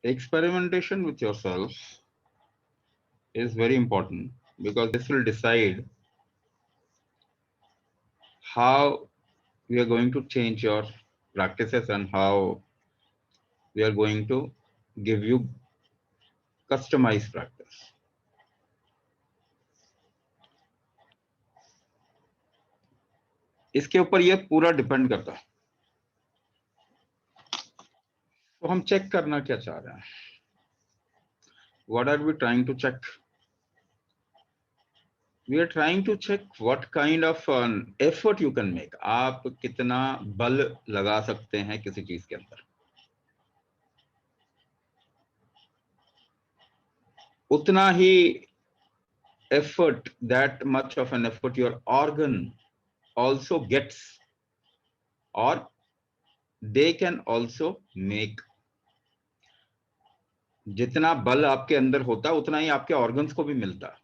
Experimentation with yourself is very important because this will decide how we are going to change your practices and how we are going to give you customized practice. इसके ऊपर ये पूरा depend करता है. तो हम check करना क्या चाह रहे हैं? What are we trying to check? We are trying to check what kind of effort you can make. आप कितना बल लगा सकते हैं किसी चीज के अंदर. उतना ही effort, that much of an effort your organ also gets, or they can also make. जितना बल आपके अंदर होता है उतना ही आपके ऑर्गन्स को भी मिलता है.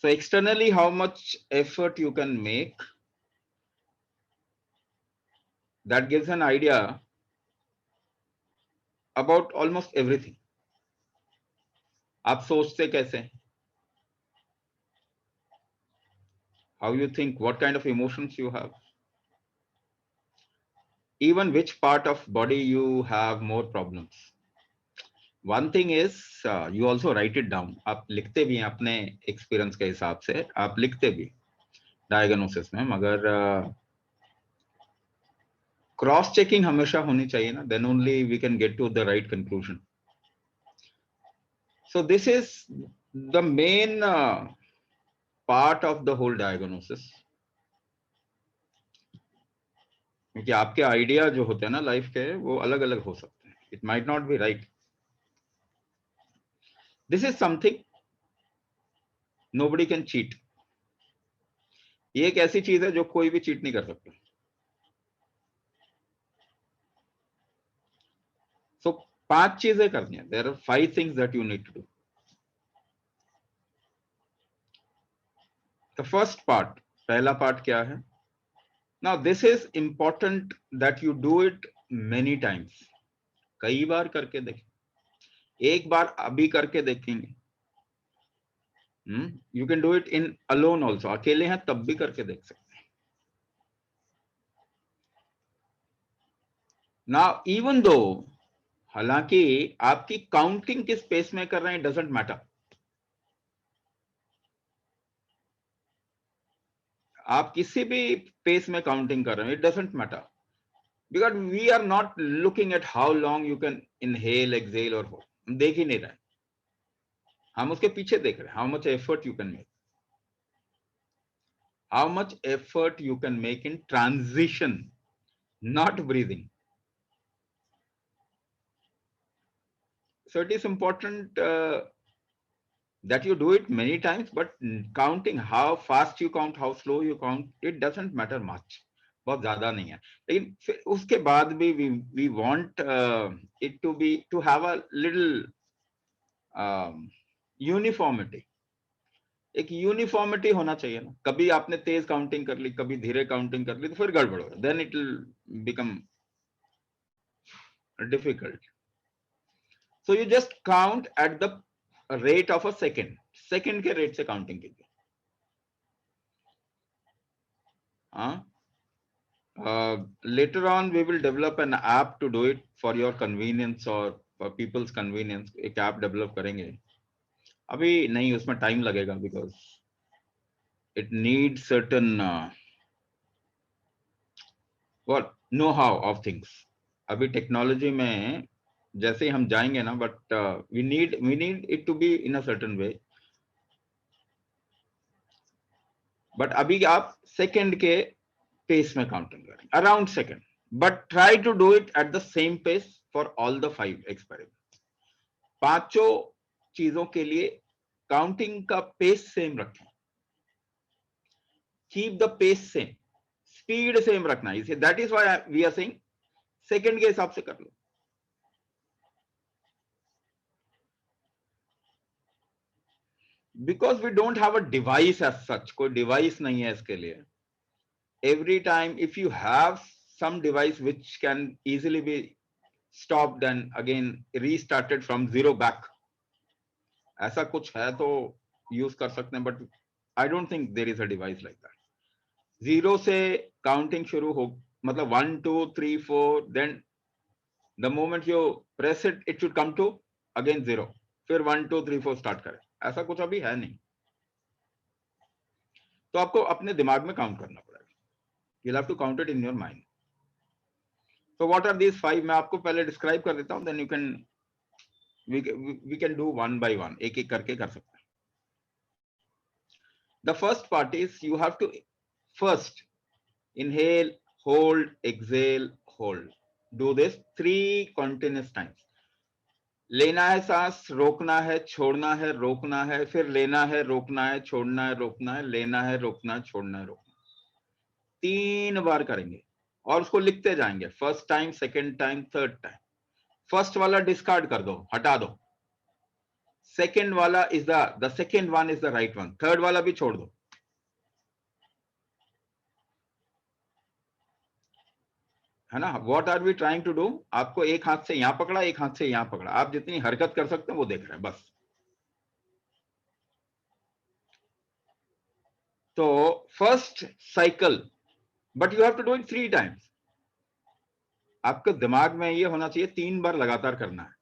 So externally, how much effort you can make, that gives an idea about almost everything. आप सोचते कैसे हैं? How you think, what kind of emotions you have, even which part of body you have more problems. One thing is, you also write it down. आप लिखते भी हैं अपने experience के हिसाब से, आप लिखते भी डायग्नोसिस में, मगर क्रॉस चेकिंग हमेशा होनी चाहिए ना, then only we can get to the right conclusion. So this is the main part of the whole diagnosis. क्योंकि आपके आइडिया जो होते हैं ना लाइफ के, वो अलग अलग हो सकते हैं. It might not be right. This is something nobody can cheat. ये एक ऐसी चीज है जो कोई भी चीट नहीं कर सकता. सो 5 चीजें करनी है. There are 5 things that you need to do. The first part, पहला पार्ट क्या है? Now this is important that you do it many times. कई बार करके देखें. एक बार अभी करके देखेंगे, you can do it in alone also. अकेले हैं तब भी करके देख सकते हैं. नाउ इवन दो, हालांकि आपकी काउंटिंग किस पेस में कर रहे हैं, डजंट मैटर. आप किसी भी पेस में काउंटिंग कर रहे हैं, it doesn't matter, because we are not looking at how long you can inhale exhale और हो. हम देख ही नहीं रहे. हम उसके पीछे देख रहे हैं. How much effort you can make, how much effort you can make in transition, not breathing. So it is important that you do it many times, but counting, how fast you count, how slow you count, it doesn't matter much. बहुत ज्यादा नहीं है. लेकिन फिर उसके बाद भी we want it to have a little uniformity. एक यूनिफॉर्मिटी होना चाहिए ना. कभी आपने तेज काउंटिंग कर ली, कभी धीरे काउंटिंग कर ली, तो फिर गड़बड़ होगा. Then it will become difficult. So you just count at the rate of a second. Second के रेट से काउंटिंग कीजिए. Later on we will develop an app to do it for your convenience or for people's convenience. एक app develop करेंगे. अभी नहीं, उसमें time लगेगा because it needs certain what know-how of things. अभी टेक्नोलॉजी में जैसे ही हम जाएंगे ना, but we need it to be in a certain way. But अभी आप सेकंड के पेस में काउंटिंग करें, around second, but try to do it at the same pace for all the 5 experiment. पांचों चीजों के लिए काउंटिंग का पेस सेम रखें. Keep the pace same, speed same रखना. इसे that is why we are saying second के हिसाब से कर लो. Because we don't have a device as such. कोई डिवाइस नहीं है इसके लिए. Every time if you have some device which can easily be stopped and again restarted from zero back. ऐसा कुछ है तो यूज कर सकते हैं, but I don't think there is a device like that. Zero से काउंटिंग शुरू हो, मतलब 1 2 3 4, then the moment you press it, it should come to again zero, फिर 1 2 3 4 स्टार्ट करें. ऐसा कुछ अभी है नहीं, तो आपको अपने दिमाग में काउंट करना पड़ेगा. you'll have to count it in your mind. So what are these 5? मैं आपको पहले डिस्क्राइब कर देता हूं, then you can we can do one by one, एक एक करके कर सकते हैं. The first part is you have to first inhale, hold, exhale, hold. Do this 3 continuous times. लेना है सांस, रोकना है, छोड़ना है, रोकना है, फिर लेना है, रोकना है, छोड़ना है, रोकना है, लेना है, रोकना है, छोड़ना है, रोकना. 3 बार करेंगे और उसको लिखते जाएंगे. First time, second time, third time. First वाला डिस्कार्ड कर दो, हटा दो. सेकेंड वाला is the second one is the right one. Third वाला भी छोड़ दो. है ना? What are we trying to do? आपको एक हाथ से यहां पकड़ा, एक हाथ से यहां पकड़ा. आप जितनी हरकत कर सकते हैं वो देख रहे हैं बस. तो first cycle, but you have to do it 3 times. आपके दिमाग में ये होना चाहिए 3 बार लगातार करना है.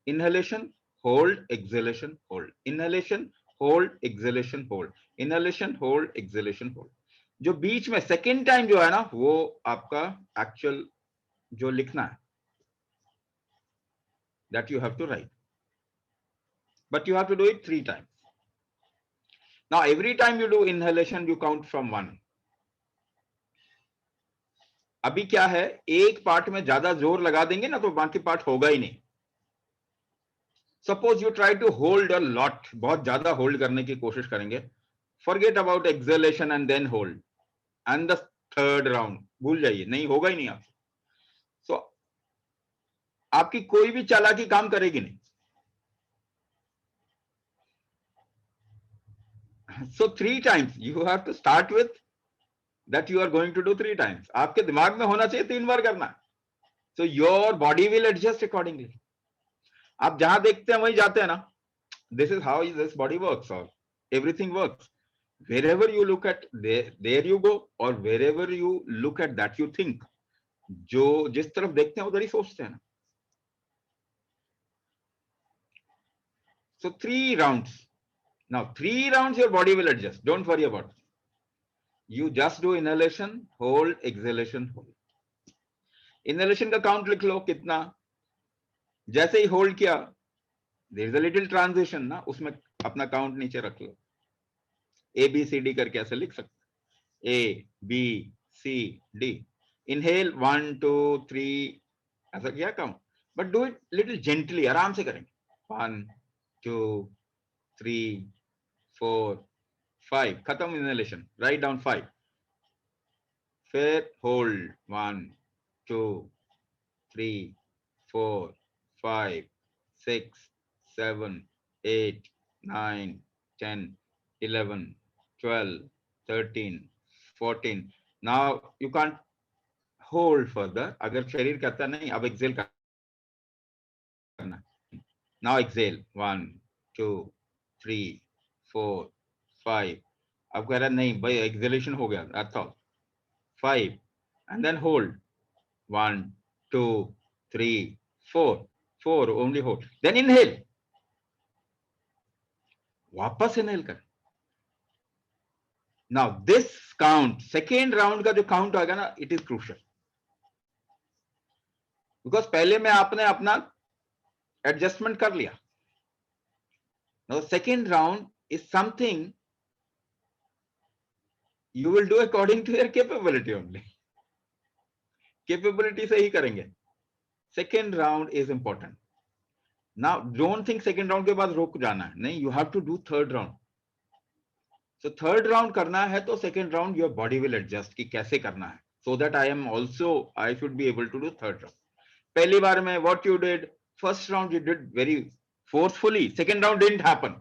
Inhalation, hold, exhalation, hold. Inhalation, hold, exhalation, hold. Inhalation, hold, exhalation, hold. जो बीच में सेकेंड टाइम जो है ना, वो आपका एक्चुअल जो लिखना है, that you have to write, but you have to do it 3 times. Now every time you do inhalation you count from 1. अभी क्या है, एक पार्ट में ज्यादा जोर लगा देंगे ना तो बाकी पार्ट होगा ही नहीं. Suppose you try to hold a lot, बहुत ज्यादा होल्ड करने की कोशिश करेंगे. Forget about exhalation and then hold and the third round, भूल जाइए, नहीं होगा ही नहीं आपसे. सो आपकी कोई भी चालाकी काम करेगी नहीं. So 3 times you have to start with that you are going to do 3 times. आपके दिमाग में होना चाहिए 3 बार करना. So your body will adjust accordingly. आप जहां देखते हैं वहीं जाते हैं ना. This is how this body works, or everything works. Wherever you look at, there you go, or wherever you look at that you think. जो जिस तरफ देखते हैं उधर ही सोचते हैं ना. So 3 rounds. Now 3 rounds your body will adjust. Don't worry about it. You just do inhalation, hold, exhalation, hold. Inhalation का काउंट लिख लो कितना. जैसे ही होल्ड किया, there is a little transition ना, उसमें अपना काउंट नीचे रख लो. ए बी सी डी करके ऐसे लिख सकते. A B C D. Inhale 1 2 3, ऐसा किया count, but do it little gently, आराम से करेंगे. 1 2 3 4 5, खत्म इनहेलेशन. Write down 5. फिर hold 1 2 3 4 5 6 7 8 9 10 11 12 13 14. Now you can't hold further. अगर शरीर कहता नहीं अब एक्सेल करना. Now exhale 1 2 3 4 5. अब कह रहा नहीं भाई एक्सेलेशन हो गया, that's all. 5 and then hold 1 2 3 4 only hold, then inhale. वापस इनहेल कर. Now this count, second round का जो काउंट आएगा ना, इट इज क्रूशियल, बिकॉज पहले में आपने अपना एडजस्टमेंट कर लिया. Now second round is something you will do according to your capability only. Capability से ही करेंगे. Second round is important. Now don't think second round के बाद रोक जाना है, नहीं, you have to do third round. So third round करना है तो second round your body will adjust कि कैसे करना है, so that I should be able to do third round. पहली बार में what you did, first round you did very forcefully, second round didn't happen,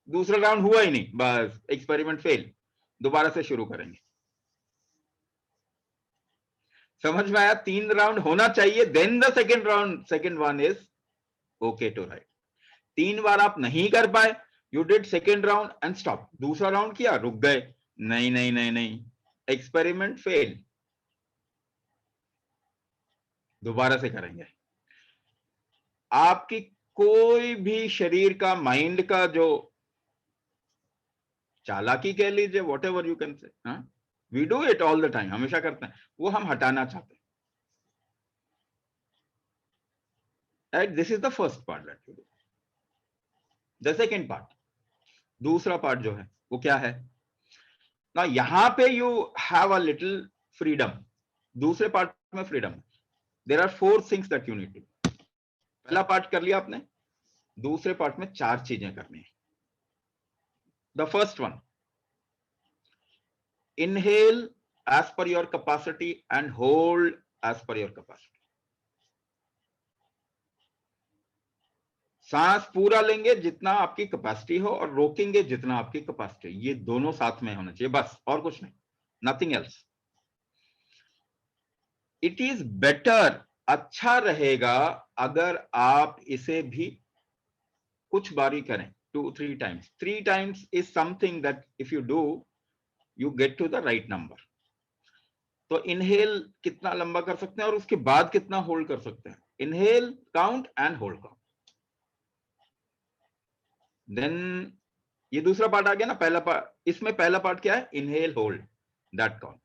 दूसरा राउंड हुआ ही नहीं, बस एक्सपेरिमेंट फेल. दोबारा से शुरू करेंगे. समझ में आया? 3 राउंड होना चाहिए, then the second one is okay to write. 3 बार आप नहीं कर पाए, you did second round and stop. दूसरा राउंड किया, रुक गए, नहीं नहीं नहीं नहीं, एक्सपेरिमेंट फेल, दोबारा से करेंगे। आपकी कोई भी शरीर का, माइंड का जो चालाकी कह लीजिए, whatever you can say, we do it all the time, हमेशा करते हैं, वो हम हटाना चाहते हैं। This is the first part that you do. The second part, दूसरा पार्ट जो है वो क्या है ना, यहां पे you have a little freedom. दूसरे पार्ट में freedom, there are 4 things that you need to. पहला पार्ट कर लिया आपने, दूसरे पार्ट में 4 चीजें करनी है। The first one, inhale as per your capacity and hold as per your capacity। सांस पूरा लेंगे जितना आपकी कैपेसिटी हो, और रोकेंगे जितना आपकी कैपेसिटी। ये दोनों साथ में होना चाहिए, बस, और कुछ नहीं, nothing else. It is better, अच्छा रहेगा अगर आप इसे भी कुछ बारी करें, 2-3 times. 3 times is something that if you do, you get to the right number. तो इनहेल कितना लंबा कर सकते हैं और उसके बाद कितना होल्ड कर सकते हैं। Inhale count and hold count. Then ये दूसरा पार्ट आ गया ना, पहला पार्ट, इसमें पहला पार्ट क्या है, inhale hold, that count.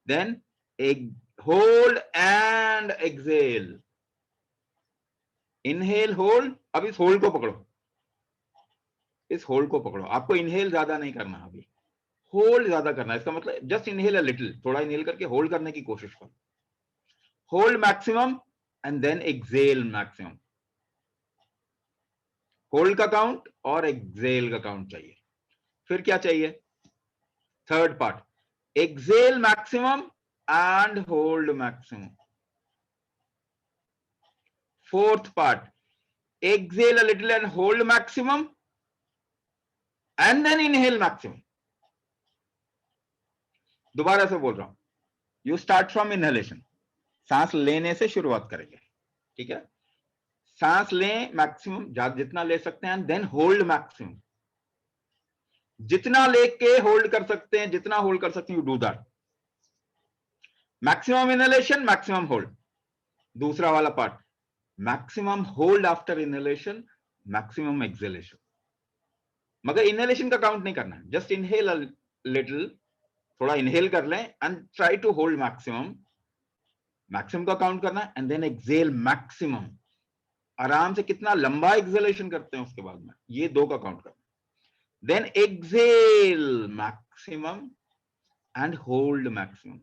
Then एक hold and exhale, inhale hold. अब इस होल्ड को पकड़ो, इस होल्ड को पकड़ो। आपको इनहेल ज्यादा नहीं करना, अभी होल्ड ज्यादा करना है। इसका मतलब जस्ट इनहेल अ लिटिल, थोड़ा इनहेल करके होल्ड करने की कोशिश करो। Hold maximum and then exhale maximum. Hold का काउंट और एक्सेल का काउंट चाहिए। फिर क्या चाहिए, third part, exhale maximum and hold maximum. Fourth part, exhale a little and hold maximum and then inhale maximum। दोबारा से बोल रहा हूं, यू स्टार्ट फ्रॉम इनहेलेशन, सांस लेने से शुरुआत करेंगे, ठीक है। सांस लें मैक्सिमम, जितना ले सकते हैं, देन होल्ड मैक्सिमम। जितना लेके होल्ड कर सकते हैं, जितना होल्ड कर सकते हैं, you do that. Maximum inhalation, maximum hold. दूसरा वाला part, maximum hold after inhalation, maximum exhalation. मगर इनहेलेशन का काउंट नहीं करना है, जस्ट इनहेल अ लिटिल, थोड़ा इनहेल कर लें and try to hold maximum. Maximum का काउंट करना है एंड देन एक्सेल मैक्सिमम। आराम से कितना लंबा एक्सेलेशन करते हैं उसके बाद में, ये 2 का काउंट करना। Then exhale maximum and hold maximum.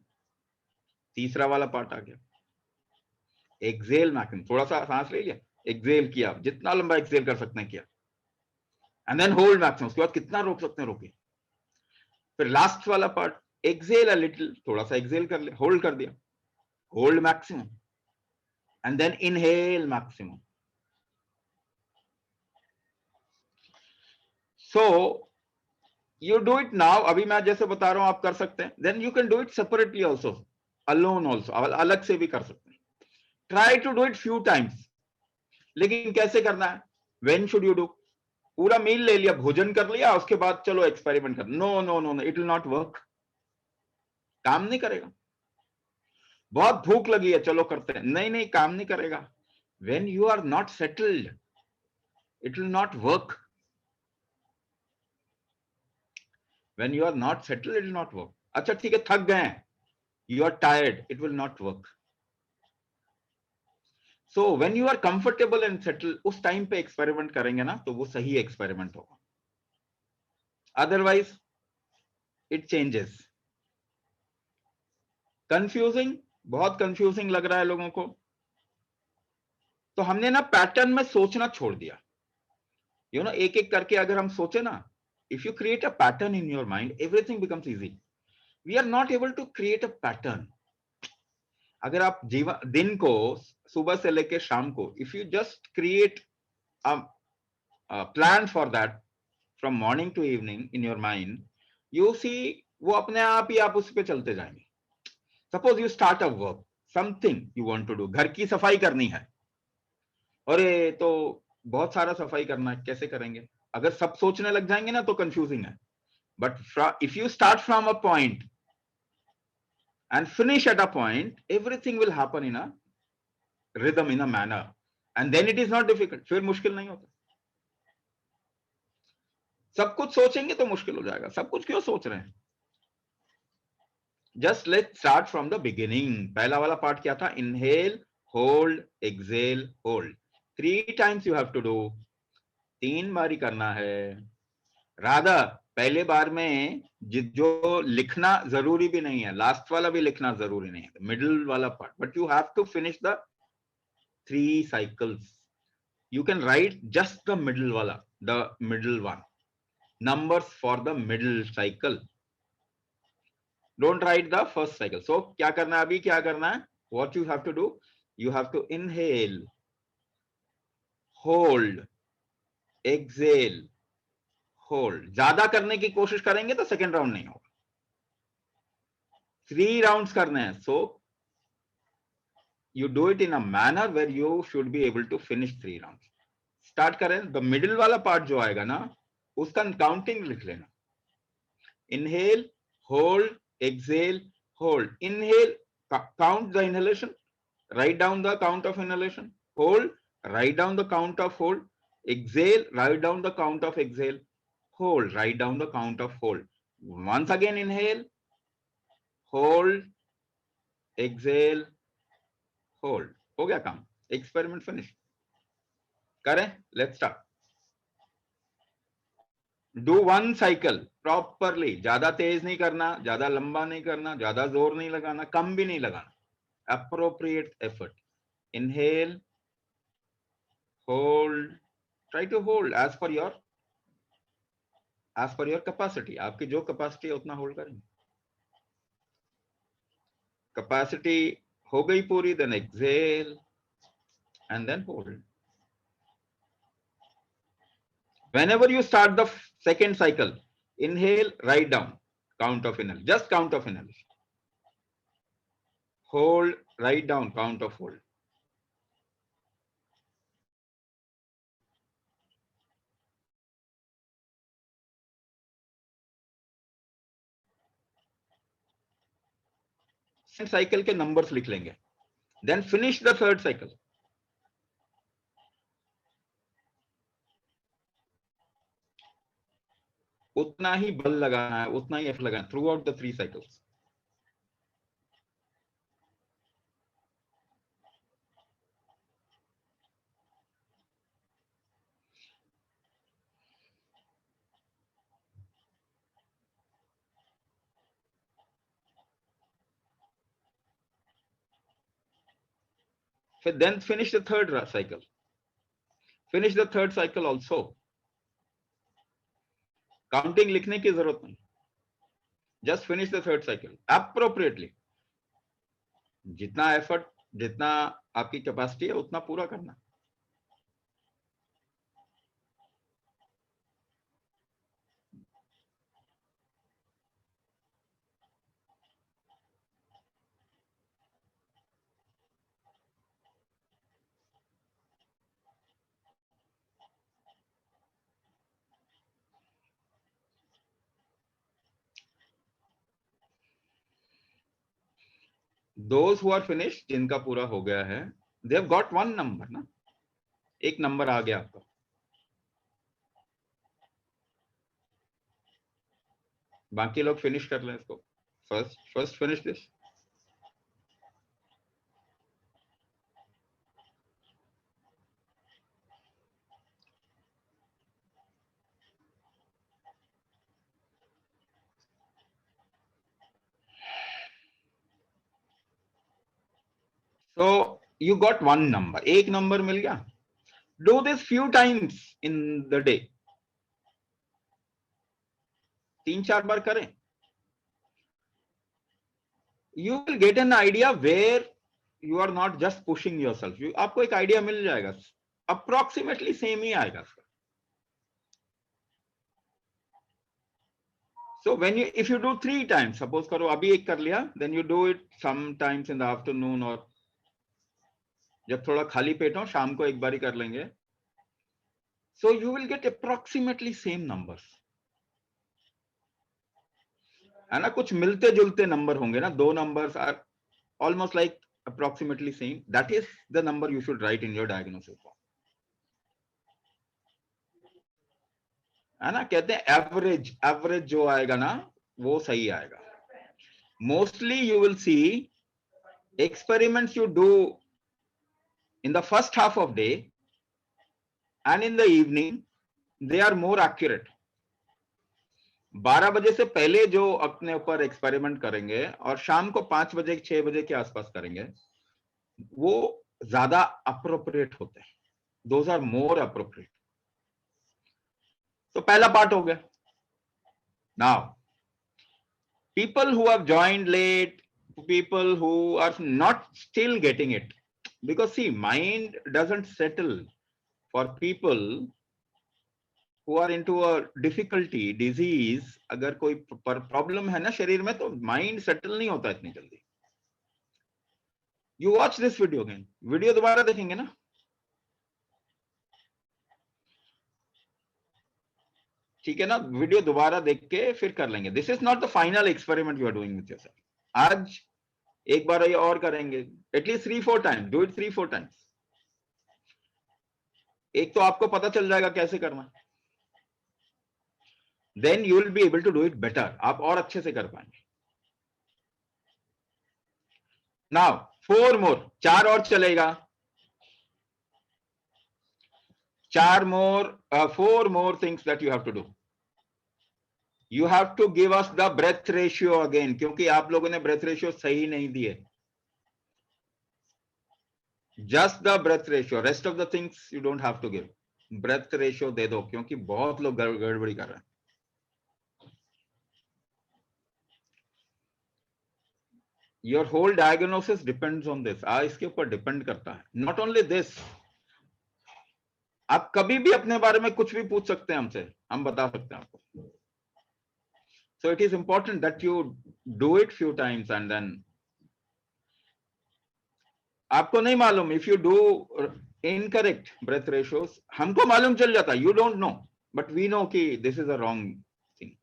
तीसरा वाला पार्ट आ गया, एक्सेल मैक्सिमम, थोड़ा सा सांस ले लिया, एक्सेल किया, जितना लंबा एक्सेल कर सकते हैं किया, एंड देन होल्ड मैक्सिमम। उसके बाद कितना रोक सकते हैं रोके। फिर लास्ट वाला पार्ट, एक्सेल अ लिटिल, थोड़ा सा एक्सेल कर लिया, होल्ड कर दिया, hold maximum and then inhale maximum. So you do it now, अभी मैं जैसे बता रहा हूं आप कर सकते हैं। Then you can do it separately also, alone also, अलग से भी कर सकते हैं। Try to do it few times. लेकिन कैसे करना है, व्हेन शुड यू डू। पूरा मील ले लिया, भोजन कर लिया, उसके बाद चलो एक्सपेरिमेंट कर, no no no no, it will not work, काम नहीं करेगा। बहुत भूख लगी है, चलो करते हैं, नहीं नहीं, काम नहीं करेगा। When you are not settled, it will not work. When you are not settled, it will not work। अच्छा ठीक है, थक गए हैं, you are tired, it will not work। So when you are comfortable and settled, उस time पे experiment करेंगे ना, तो वो सही एक्सपेरिमेंट होगा। Otherwise it changes. कंफ्यूजिंग, बहुत कंफ्यूजिंग लग रहा है लोगों को, तो हमने ना पैटर्न में सोचना छोड़ दिया। यू नो, एक एक करके अगर हम सोचे ना, if you create a pattern in your mind, everything becomes easy. We are not able to create a pattern. अगर आप जीवन दिन को सुबह से लेकर शाम को, if you just create plan for that from morning to evening in your mind, you see वो अपने आप ही आप उस पर चलते जाएंगे। Suppose you start a work, something you want to do, घर की सफाई करनी है, अरे तो बहुत सारा सफाई करना है, कैसे करेंगे? अगर सब सोचने लग जाएंगे ना तो कंफ्यूजिंग है। But if you start from a point and finish at a point, everything will happen in a rhythm, in a manner, and then it is not difficult. फिर मुश्किल नहीं होता। सब कुछ सोचेंगे तो मुश्किल हो जाएगा, सब कुछ क्यों सोच रहे हैं? Just let start from the beginning. पहला वाला पार्ट क्या था? Inhale, hold, exhale, hold, 3 times you have to do, 3 बार ही करना है। राधा पहले बार में जो लिखना जरूरी भी नहीं है, लास्ट वाला भी लिखना जरूरी नहीं है, मिडिल वाला part, but you have to finish the 3 cycles. You can write just the middle wala, the middle one, numbers for the middle cycle. Don't write the first cycle. So क्या करना है? अभी क्या करना है? What you have to do? You have to inhale, hold, exhale, hold. ज्यादा करने की कोशिश करेंगे तो सेकेंड राउंड नहीं होगा। 3 राउंड्स करने हैं। So you do it in a manner where you should be able to finish 3 rounds. Start करें। द मिडिल वाला पार्ट जो आएगा ना, उसका काउंटिंग लिख लेना। Inhale, hold, exhale, hold. Inhale, count the inhalation, write down the count of inhalation. Hold, write down the count of hold. Exhale, write down the count of exhale. Hold, write down the count of hold. Once again inhale, hold, exhale, hold. हो गया काम। Experiment finish. करें, let's start. Do 1 cycle properly. ज्यादा तेज नहीं करना, ज्यादा लंबा नहीं करना, ज्यादा जोर नहीं लगाना, कम भी नहीं लगाना। Appropriate effort. Inhale, hold, try to hold as per your capacity. आपकी जो कैपेसिटी है उतना होल्ड करेंगे। कैपेसिटी हो गई पूरी, then exhale and then hold. Whenever you start the second cycle, inhale, write down count of inhale, just count of inhalation. Hold, write down count of hold. Second cycle के numbers लिख लेंगे, then finish the third cycle. उतना ही बल लगाना है, उतना ही effort लगाना through out the 3 cycles. Then finish the third cycle. Finish the third cycle also. Counting लिखने की जरूरत नहीं, just finish the third cycle appropriately. जितना एफर्ट, जितना आपकी कैपेसिटी है उतना पूरा करना। Those who are finished, जिनका पूरा हो गया है, they have got 1 number ना, एक नंबर आ गया आपका। बाकी लोग फिनिश कर लें इसको। First finish this. So you got 1 number, एक नंबर मिल गया। Do this few times in the day, 3-4 बार करें। You will get an idea where you are not just pushing yourself. आपको एक आइडिया मिल जाएगा, अप्रोक्सीमेटली सेम ही आएगा। So when you, if you do 3 times, suppose करो अभी एक कर लिया, then you do it sometimes in the afternoon or जब थोड़ा खाली पेट हो शाम को एक बारी कर लेंगे. So you will get approximately same numbers. है ना, कुछ मिलते जुलते नंबर होंगे ना, 2 numbers are almost like approximately same. That is the number you should write in your diagnosis form. है ना, कहते हैं एवरेज जो आएगा ना वो सही आएगा. Mostly you will see experiments you do in the first half of day and in the evening, they are more accurate. 12 बजे से पहले जो अपने ऊपर एक्सपेरिमेंट करेंगे और शाम को 5 बजे 6 बजे के आसपास करेंगे, वो ज्यादा अप्रोप्रिएट होते हैं. Those are more appropriate. तो पहला पार्ट हो गया. Now, people who have joined late, people who are not still getting it, because see, mind doesn't settle for people who are into a difficulty, disease. अगर कोई problem है ना शरीर में तो माइंड सेटल नहीं होता इतनी जल्दी. You watch this video again. Video दोबारा देखेंगे ना, ठीक है ना, वीडियो दोबारा देख के फिर कर लेंगे. This is not the final experiment you are doing with yourself. आज एक बार ये और करेंगे, at least 3-4 times. Do it 3-4 times. एक तो आपको पता चल जाएगा कैसे करना, then you will be able to do it better. आप और अच्छे से कर पाएंगे. नाउ 4 मोर, 4 और चलेगा. 4 more, 4 more things that you have to do. You have to give us the breath ratio again, क्योंकि आप लोगों ने breath ratio सही नहीं दिए. Just the breath ratio. Rest of the things you don't have to give. Breath ratio दे दो, क्योंकि बहुत लोग गड़बड़ी कर रहे हैं. Your whole diagnosis depends on this. इसके ऊपर डिपेंड करता है. Not only this, आप कभी भी अपने बारे में कुछ भी पूछ सकते हैं हमसे, हम बता सकते हैं आपको. So it is important that you do it few times and then आपको नहीं मालूम, if you do incorrect breath ratios, हमको मालूम चल जाता, you don't know, but we know कि this is a wrong thing.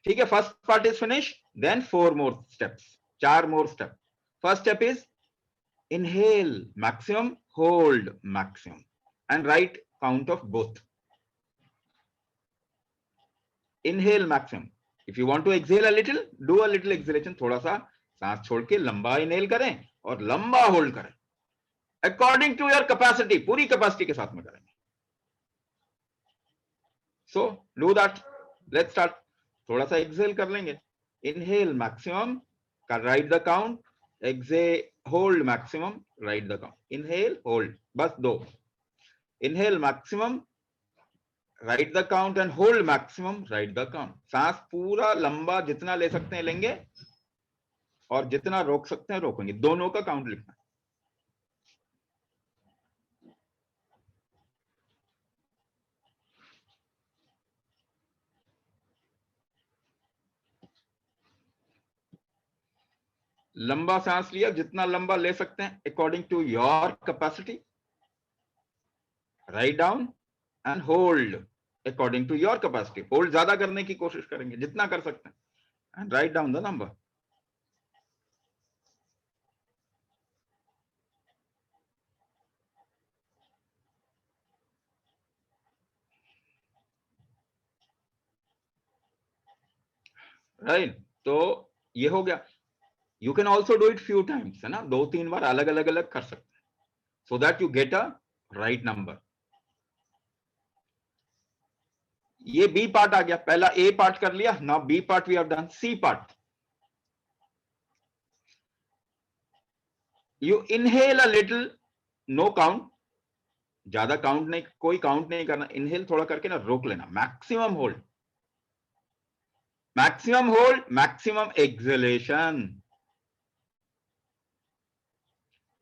ठीक है, first part is finished, then 4 more steps, 4 more steps. First step is inhale maximum, hold maximum, and write count of both. Inhale maximum. If you want to exhale a little, do a little exhalation. थोड़ा सा सांस छोड़ के लंबा inhale करें और लंबा hold करें. According to your capacity, पूरी कैपेसिटी के साथ में करेंगे. So do that. Let's start. थोड़ा सा exhale कर लेंगे. Inhale maximum, write the count. Exhale, hold maximum, write the count. Inhale, hold. बस 2. Inhale maximum, write the count, and hold maximum, write the count. सांस पूरा लंबा जितना ले सकते हैं लेंगे और जितना रोक सकते हैं रोकेंगे. दोनों का काउंट लिखना है. लंबा सांस लिया, जितना लंबा ले सकते हैं according to your capacity. Write down and hold according to your capacity. Hold ज्यादा करने की कोशिश करेंगे जितना कर सकते हैं, and write down the number. Right, तो ये हो गया. You can also do it few times, है ना, 2-3 बार अलग अलग अलग कर सकते हैं, so that you get a right number. ये बी पार्ट आ गया. पहला ए पार्ट कर लिया. Now B part we have done. C part, you inhale a little, no count. ज्यादा काउंट नहीं, कोई काउंट नहीं करना. इनहेल थोड़ा करके ना रोक लेना. Maximum hold, maximum hold, maximum exhalation.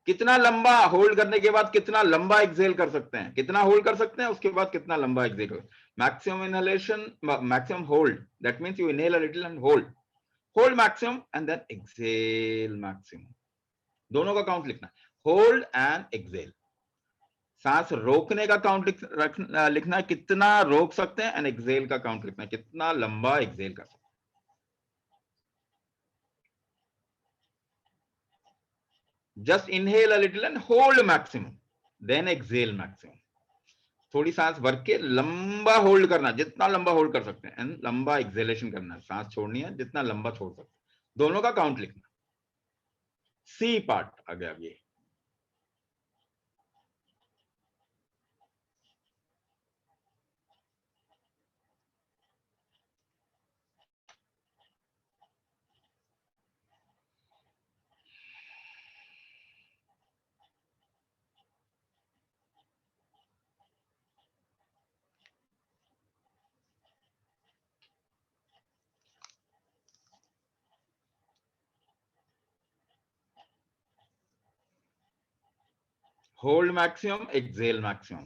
कितना लंबा होल्ड करने के बाद कितना लंबा एक्सहेल कर सकते हैं, कितना होल्ड कर सकते हैं, उसके बाद कितना लंबा exhale. Maximum inhalation, maximum hold. That means you inhale a little and hold. Hold maximum and then exhale maximum. दोनों का काउंट लिखना. Hold and exhale. सांस रोकने का काउंट लिखना है, कितना रोक सकते हैं, एंड एक्सेल का काउंट लिखना है, कितना लंबा एक्सेल कर सकते हैं. Just inhale a little and hold maximum, then exhale maximum. थोड़ी सांस भर के लंबा होल्ड करना, जितना लंबा होल्ड कर सकते हैं, एंड लंबा एक्सेलेशन करना है. सांस छोड़नी है, जितना लंबा छोड़ सकते हैं. दोनों का काउंट लिखना. सी पार्ट आ गया. ये hold maximum, exhale maximum.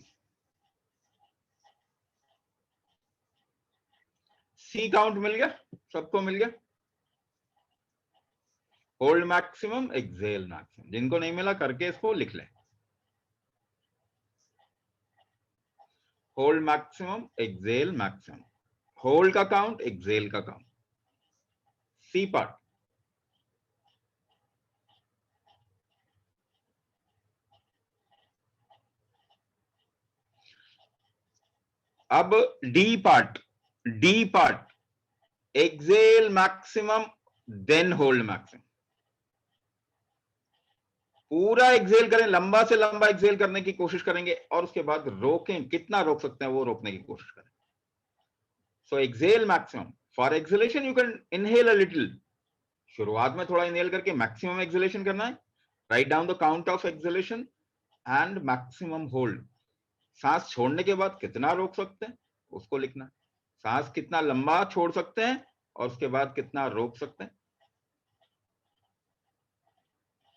C count मिल गया, सबको मिल गया. Hold maximum, exhale maximum. जिनको नहीं मिला करके इसको लिख लें. Hold maximum, exhale maximum. Hold का काउंट, एक्सेल का काउंट. C part. अब D part. D part, exhale maximum, then hold maximum. पूरा एक्सेल करें, लंबा से लंबा एक्सेल करने की कोशिश करेंगे, और उसके बाद रोकें, कितना रोक सकते हैं वो रोकने की कोशिश करें. So exhale maximum. For exhalation you can inhale a little. शुरुआत में थोड़ा इनहेल करके मैक्सिमम एक्सेलेशन करना है. Write down the count of exhalation and maximum hold. सांस छोड़ने के बाद कितना रोक सकते हैं उसको लिखना है. सांस कितना लंबा छोड़ सकते हैं और उसके बाद कितना रोक सकते हैं.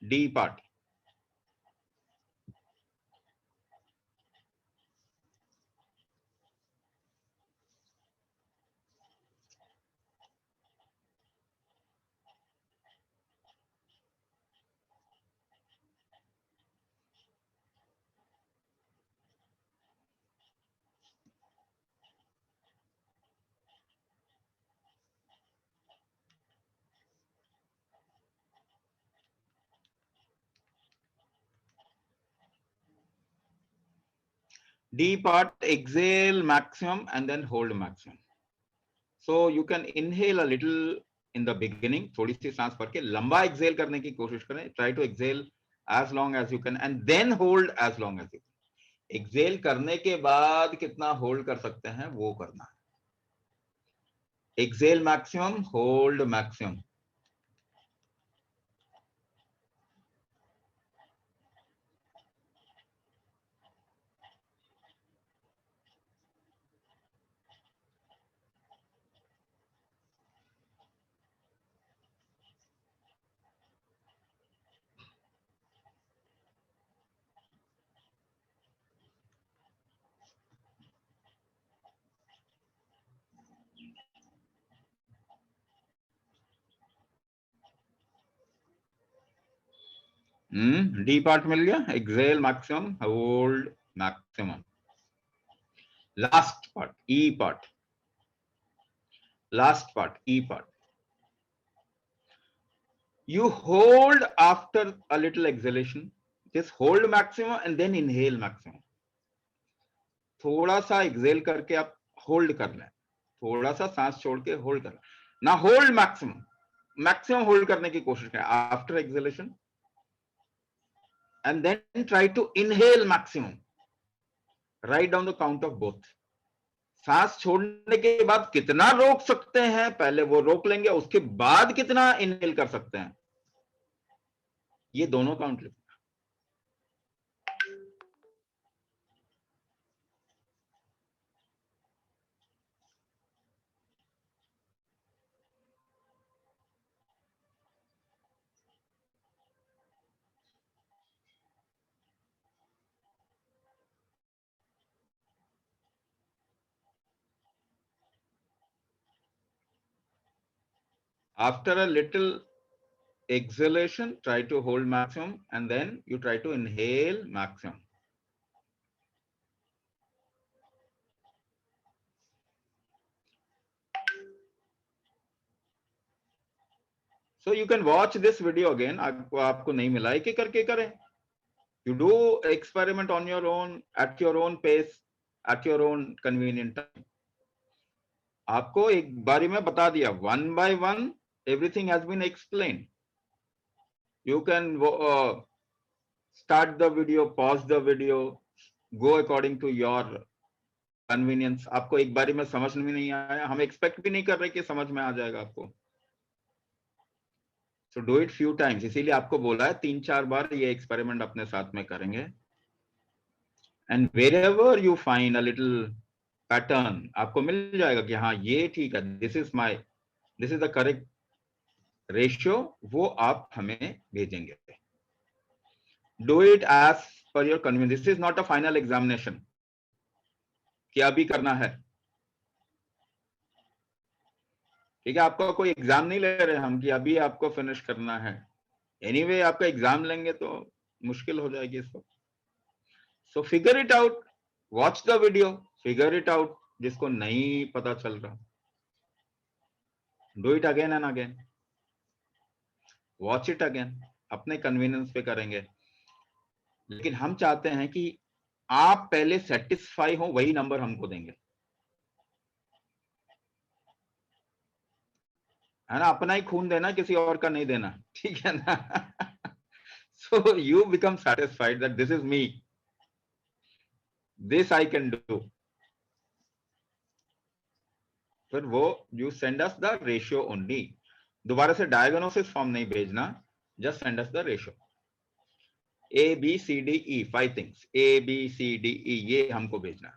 D part. D part, exhale maximum and then hold maximum. So you can inhale a little in the beginning. थोड़ी सी सांस भर के लंबा exhale करने की कोशिश करें. Try to exhale as long as you can and then hold as long as you can. Exhale करने के बाद कितना hold कर सकते हैं वो करना है. Exhale maximum, hold maximum. D part मिल गया. Exhale maximum, hold maximum. Last part, E part. Last part, E part. You hold after a little exhalation. Just hold maximum and then inhale maximum. थोड़ा सा exhale करके आप hold कर लें. थोड़ा सा सांस छोड़ के hold कर लें. Now hold maximum. Maximum hold करने की कोशिश करें after exhalation. And then try to inhale maximum. Write down the count of both. सांस छोड़ने के बाद कितना रोक सकते हैं पहले वो रोक लेंगे, उसके बाद कितना इनहेल कर सकते हैं ये दोनों काउंट लिखो. After a little exhalation, try to hold maximum, and then you try to inhale maximum. So you can watch this video again. आपको नहीं मिला, एक एक करके करें. You do experiment on your own, at your own pace, at your own convenient time. आपको एक बारी में बता दिया, one by one everything has been explained. You can start the video, pause the video, go according to your convenience. आपको एक बारी में समझ में नहीं आया, हम एक्सपेक्ट भी नहीं कर रहे कि समझ में आ जाएगा आपको. So do it few times. इसीलिए आपको बोला है 3-4 बार ये एक्सपेरिमेंट अपने साथ में करेंगे. And wherever you find a little pattern, आपको मिल जाएगा कि हाँ ये ठीक है, this is the correct ratio, वो आप हमें भेजेंगे. Do it as per your convenience. This is not a final examination कि अभी करना है. ठीक है, आपको कोई एग्जाम नहीं ले रहे हम कि अभी आपको फिनिश करना है. एनीवे आपका एग्जाम लेंगे तो मुश्किल हो जाएगी इसको. So figure it out, watch the video, figure it out. जिसको नहीं पता चल रहा, do it again and again, watch it again. अपने कन्वीनियंस पे करेंगे, लेकिन हम चाहते हैं कि आप पहले सेटिस्फाई हो, वही नंबर हमको देंगे, है ना. अपना ही खून देना, किसी और का नहीं देना, ठीक है ना. So you become satisfied that this is me, this I can do. फिर वो you send us the ratio only. दोबारा से डायग्नोसिस फॉर्म नहीं भेजना, just send us the ratio. A B C D E 5 things, A B C D E ये हमको भेजना.